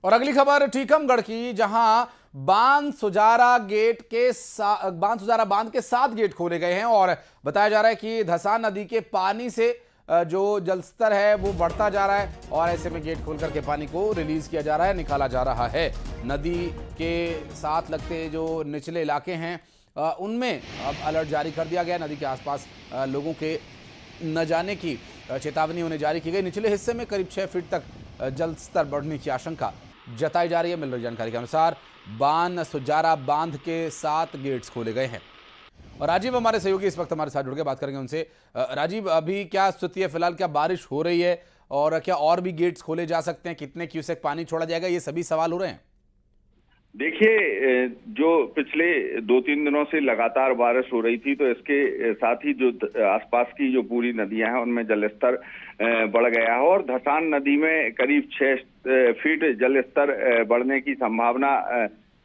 और अगली खबर टीकमगढ़ की, जहां बांध सुजारा बांध के 7 गेट खोले गए हैं और बताया जा रहा है कि धसान नदी के पानी से जो जलस्तर है वो बढ़ता जा रहा है और ऐसे में गेट खोल करके पानी को रिलीज किया जा रहा है, निकाला जा रहा है। नदी के साथ लगते जो निचले इलाके हैं उनमें अब अलर्ट जारी कर दिया गया। नदी के आसपास लोगों के न जाने की चेतावनी उन्हें जारी की गई। निचले हिस्से में करीब 6 फीट तक जल स्तर बढ़ने की आशंका जताई जा रही है। मिल रही जानकारी के अनुसार बांध सुजारा बांध के 7 गेट्स खोले गए हैं। और राजीव हमारे सहयोगी इस वक्त हमारे साथ जुड़ के बात करेंगे उनसे। राजीव, अभी क्या स्थिति है फिलहाल? क्या बारिश हो रही है और क्या और भी गेट्स खोले जा सकते हैं? कितने क्यूसेक पानी छोड़ा जाएगा? ये सभी सवाल हो रहे हैं। देखिए, जो पिछले 2-3 दिनों से लगातार बारिश हो रही थी, तो इसके साथ ही जो आसपास की जो पूरी नदियां हैं उनमें जलस्तर बढ़ गया है और धसान नदी में करीब 6 फीट जलस्तर बढ़ने की संभावना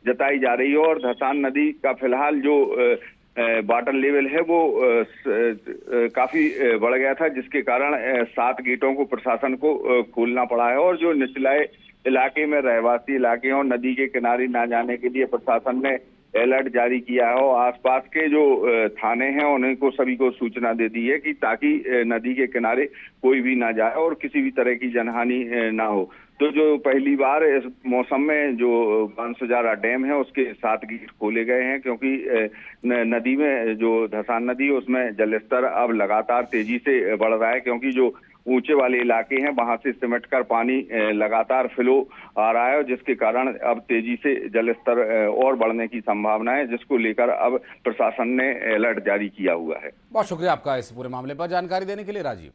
जताई जा रही है। और धसान नदी का फिलहाल जो वाटर लेवल है वो काफी बढ़ गया था, जिसके कारण 7 गेटों को प्रशासन को खोलना पड़ा है। और जो निचले इलाके में रहवासी इलाके और नदी के किनारे ना जाने के लिए प्रशासन ने अलर्ट जारी किया है और आसपास के जो थाने हैं उन्हें को सभी को सूचना दे दी है कि ताकि नदी के किनारे कोई भी ना जाए और किसी भी तरह की जनहानि ना हो। तो जो पहली बार इस मौसम में जो बांध सुजारा डैम है उसके 7 गेट खोले गए हैं, क्योंकि नदी में जो धसान नदी है उसमें जलस्तर अब लगातार तेजी से बढ़ रहा है, क्योंकि जो ऊंचे वाले इलाके हैं वहां से सिमट कर पानी लगातार फ्लो आ रहा है, जिसके कारण अब तेजी से जलस्तर और बढ़ने की संभावना है, जिसको लेकर अब प्रशासन ने अलर्ट जारी किया हुआ है। बहुत शुक्रिया आपका इस पूरे मामले पर जानकारी देने के लिए राजीव।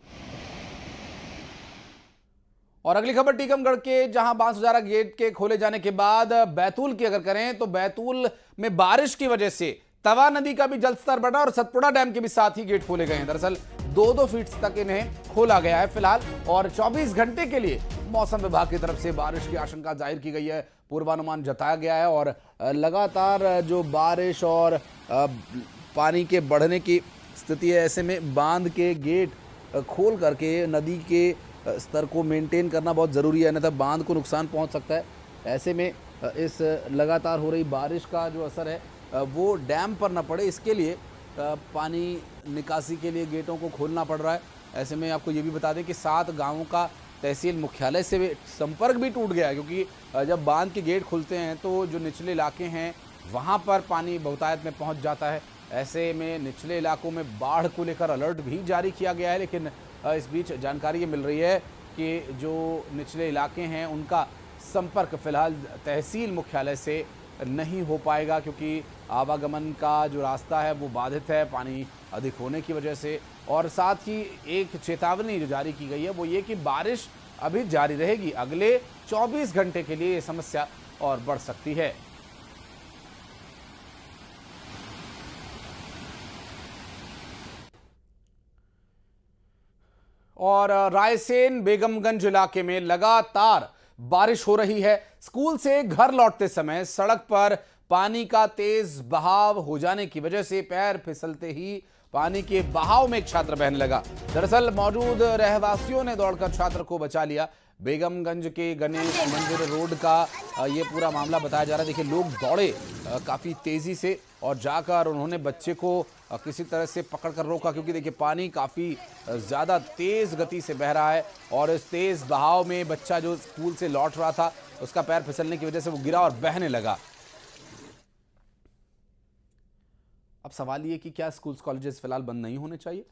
और अगली खबर टीकमगढ़ के, जहां बांध सुजारा गेट के खोले जाने के बाद बैतूल की अगर करें तो बैतूल में बारिश की वजह से तवा नदी का भी जलस्तर बढ़ा और सतपुड़ा डैम के भी 7 ही गेट खोले गए हैं। दरअसल 2-2 फीट तक इन्हें खोला गया है फिलहाल और 24 घंटे के लिए मौसम विभाग की तरफ से बारिश की आशंका जाहिर की गई है, पूर्वानुमान जताया गया है। और लगातार जो बारिश और पानी के बढ़ने की स्थिति है, ऐसे में बांध के गेट खोल करके नदी के स्तर को मेंटेन करना बहुत ज़रूरी है, अन्यथा बांध को नुकसान पहुंच सकता है। ऐसे में इस लगातार हो रही बारिश का जो असर है वो डैम पर न पड़े, इसके लिए पानी निकासी के लिए गेटों को खोलना पड़ रहा है। ऐसे में आपको ये भी बता दें कि 7 गांवों का तहसील मुख्यालय से संपर्क भी टूट गया है, क्योंकि जब बांध के गेट खुलते हैं तो जो निचले इलाके हैं वहाँ पर पानी बहुतायत में पहुँच जाता है। ऐसे में निचले इलाकों में बाढ़ को लेकर अलर्ट भी जारी किया गया है, लेकिन इस बीच जानकारी ये मिल रही है कि जो निचले इलाके हैं उनका संपर्क फिलहाल तहसील मुख्यालय से नहीं हो पाएगा, क्योंकि आवागमन का जो रास्ता है वो बाधित है पानी अधिक होने की वजह से। और साथ ही एक चेतावनी जो जारी की गई है वो ये कि बारिश अभी जारी रहेगी, अगले 24 घंटे के लिए ये समस्या और बढ़ सकती है। और रायसेन बेगमगंज इलाके में लगातार बारिश हो रही है। स्कूल से घर लौटते समय सड़क पर पानी का तेज बहाव हो जाने की वजह से पैर फिसलते ही पानी के बहाव में एक छात्र बहने लगा। दरअसल मौजूद रहवासियों ने दौड़कर छात्र को बचा लिया। बेगमगंज के गणेश मंदिर रोड का ये पूरा मामला बताया जा रहा है। देखिए, लोग दौड़े काफ़ी तेज़ी से और जाकर उन्होंने बच्चे को किसी तरह से पकड़कर रोका, क्योंकि देखिए पानी काफ़ी ज़्यादा तेज़ गति से बह रहा है और इस तेज़ बहाव में बच्चा जो स्कूल से लौट रहा था उसका पैर फिसलने की वजह से वो गिरा और बहने लगा। अब सवाल ये कि क्या स्कूल्स कॉलेजेस फिलहाल बंद नहीं होने चाहिए?